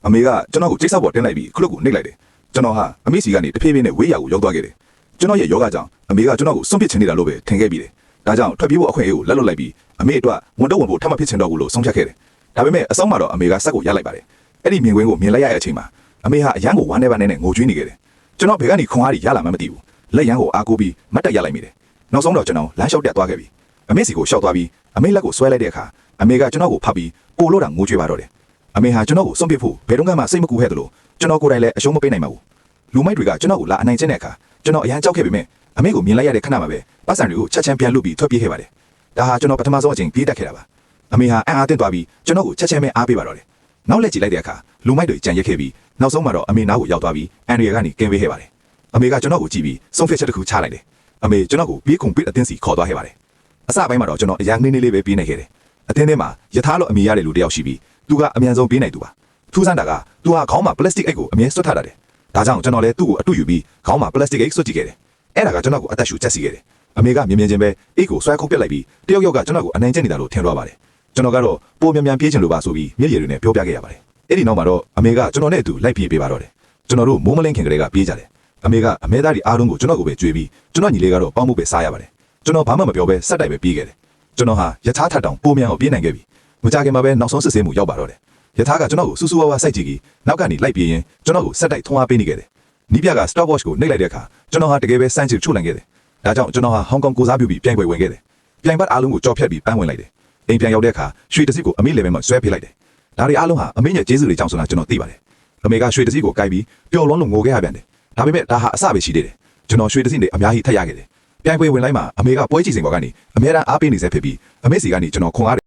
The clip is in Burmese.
အမေကကျွန်တော်ကိုจิတ်ဆောက်ပေါ်တင်းလိုက်ပြီးခလုတ်ကိုနှိပ်လိုက်တယ်ကျွန်တော်ဟာအမေစီကနေတဖြည်းဖြည်းနဲ့ဝေးရာကိုရောက်သွားခဲ့တယ်ကျွန်တော်ရဲ့ယောဂကြောင့်အမေကကျွန်တော်ကိုစွန့်ပစ်ချင်နေတာလို့ပဲထင်ခဲ့ပြီးတယ်ဒါကြောင့်ထွက်ပြေးဖို့အခွင့်အရေးကိုလက်လွတ်လိုက်ပြီးအမေအတွက်ဝန်တော့ဝန်ဖို့ထပ်မဖြစ်ချင်တော့ဘူးလို့ဆုံးဖြတ်ခဲ့တယ်ဒါပေမဲ့အဆုံးမှာတော့အမေကစက်ကိုရလိုက်ပါတယ်အဲ့ဒီမြင်ကွင်းကိုမြင်လိုက်ရတဲ့အချိန်မှာအမေဟာအရန်ကိုဝမ်းနေပါနဲ့ငိုကြွေးနေခဲ့တယ်ကျွန်တော်ဘယ်ကနေခွန်အားကြီးရလာမှမသိဘူးလက်ရန်ကိုအားကိုးပြီးမတ်တက်ရလိုက်မိတယ်နောက်ဆုံးတော့ကျွန်တော်လမ်းလျှောက်တက်သွားခဲ့ပြီအမေစီကိုရှောက်သွားပြီးအမေလက်ကိုဆွဲလိုက်တဲ့အခါအမေကကျွန်တော်ကိုဖတ်ပြီးပို့လို့တာငိုကြွေးပါတော့တယ်အမေဟာကျွန်တော်ကိုစွန့်ပစ်ဖို့ဘယ်တော့မှစိတ်မကူခဲ့သလိုကျွန်တော်ကိုယ်တိုင်လည်းအရှုံးမပေးနိုင်ပါဘူးလူမိုက်တွေကကျွန်တော်ကိုလာအနိုင်ကျင့်တဲ့အခါကျွန်တော်အရန်ကြောက်ခဲ့ပေမဲ့အမေကိုမြင်လိုက်ရတဲ့ခဏမှာပဲပတ်စံတွေကိုချက်ချင်းပြန်လွတ်ပြီးထွက်ပြေးခဲ့ပါတယ်ဒါဟာကျွန်တော်ပထမဆုံးအချိန်ပြေးတက်ခဲ့တာပါအမေဟာအံ့အားသင့်သွားပြီးကျွန်တော်ကိုချက်ချင်းပဲအားပေးပါတော့တယ်နောက်လက်ကြည့်လိုက်တဲ့အခါလူမိုက်တွေကြံရက်ခဲ့ပြီးနောက်ဆုံးမှာတော့အမေနားကိုရောက်သွားပြီးအန်ရီယာကနေကင်းပေးခဲ့ပါတယ်အမေကကျွန်တော်ကိုကြည့်ပြီးဆုံးဖြတ်ချက်တစ်ခုချလိုက်တယ်အမေကျွန်တော်ကိုပြေးခုန်ပစ်အတင်းစီခေါ်သွားခဲ့ပါတယ်အစပိုင်းမှာတော့ကျွန်တော်အရန်နှင်းလေးပဲပြေးနေခဲ့တယ်အတင်းထဲမှာယထာလို့အမေရတဲ့လူတယောက်ရှိပြီးသူကအမြန်ဆုံးပြေးနိုင်သူပါထူးဆန်းတာကသူဟာခေါင်းမှာပလတ်စတစ်အိတ်ကိုအမြဲဆွတ်ထားတာတယ်ဒါကြောင့်ကျွန်တော်လည်းသူ့ကိုအတူယူပြီးခေါင်းမှာပလတ်စတစ်အိတ်ဆွတ်ကြည့်ခဲ့တယ်အဲ့ဒါကကျွန်တော်ကိုအသက်ရှူချက်စီခဲ့တယ်အမေကမြင်ချင်းပဲအိတ်ကိုဆွဲခုတ်ပစ်လိုက်ပြီးတယောက်ကကျွန်တော်ကိုအနိုင်ကျင့်နေတာလို့ထင်သွားပါတယ်ကျွန်တော်ကတော့ပိုမြန်ပြေးချင်လို့ပါဆိုပြီးမျက်ရည်တွေနဲ့ပြောပြခဲ့ရပါတယ်အဲ့ဒီနောက်မှာတော့အမေကကျွန်တော်နဲ့အတူလိုက်ပြေးပေးပါတော့တယ်ကျွန်တော်တို့မိုးမလင်းခင်ကလေးကပြေးကြတယ်အမေကအမဲသားတွေအားလုံးကိုကျွန်တော်ကိုပဲကြွေးပြီးကျွန်တော်ညီလေးကတော့ပေါင်းမှုပဲစားရပါတယ်ကျွန်တော်ဘာမှမပြောဘဲစက်တိုက်ပဲပြေးခဲ့တယ်ကျွန်တော်ဟာယထာထတောင်ပိုမြန်အောင်ပြေးနိုင်ခဲ့ပြီမကြခင်မှာပဲနောက်ဆုံးစစ်ဆေးမှုရောက်ပါတော့တယ်ယထာကကျွန်တော်ကိုစူးစူးဝါးဝါစိုက်ကြည့်ပြီးနောက်ကနေလိုက်ပြေးရင်ကျွန်တော်ကိုစက်တိုက်ထုံးအားပေးနေခဲ့တယ်နီးပြက stopwatch ကိုနှိပ်လိုက်တဲ့အခါကျွန်တော်ဟာတကယ်ပဲစမ်းချစ်ချုပ်နိုင်ခဲ့တယ်ဒါကြောင့်ကျွန်တော်ဟာဟောင်ကောင်ကိုစားပြုပြီးပြိုင်ပွဲဝင်ခဲ့တယ်ပြိုင်ပတ်အားလုံးကိုကြော်ဖြတ်ပြီးပန်းဝင်လိုက်တယ်အိမ်ပြန်ရောက်တဲ့အခါရွှေတစည်းကိုအမေလည်းပဲမှဆွဲပေးလိုက်တယ်ဒါတွေအားလုံးဟာအမေရဲ့ကျေးဇူးတွေကြောင့်ဆိုတာကျွန်တော်သိပါတယ်အမေကရွှေတစည်းကိုကိုက်ပြီးပျော်လွန်းလို့ငိုခဲ့ရပြန်တယ်ဒါပေမဲ့ဒါဟာအစပဲရှိသေးတယ်ကျွန်တော်ရွှေတစည်းတွေအများကြီးထပ်ရခဲ့တယ်ပြိုင်ပွဲဝင်လိုက်မှာအမေကပွဲကြည့်စဉ်ပေါ်ကနေအများအားအားပေးနေစေဖြစ်ပြီးအမေစီကနေကျွန်တော်ခွန်အား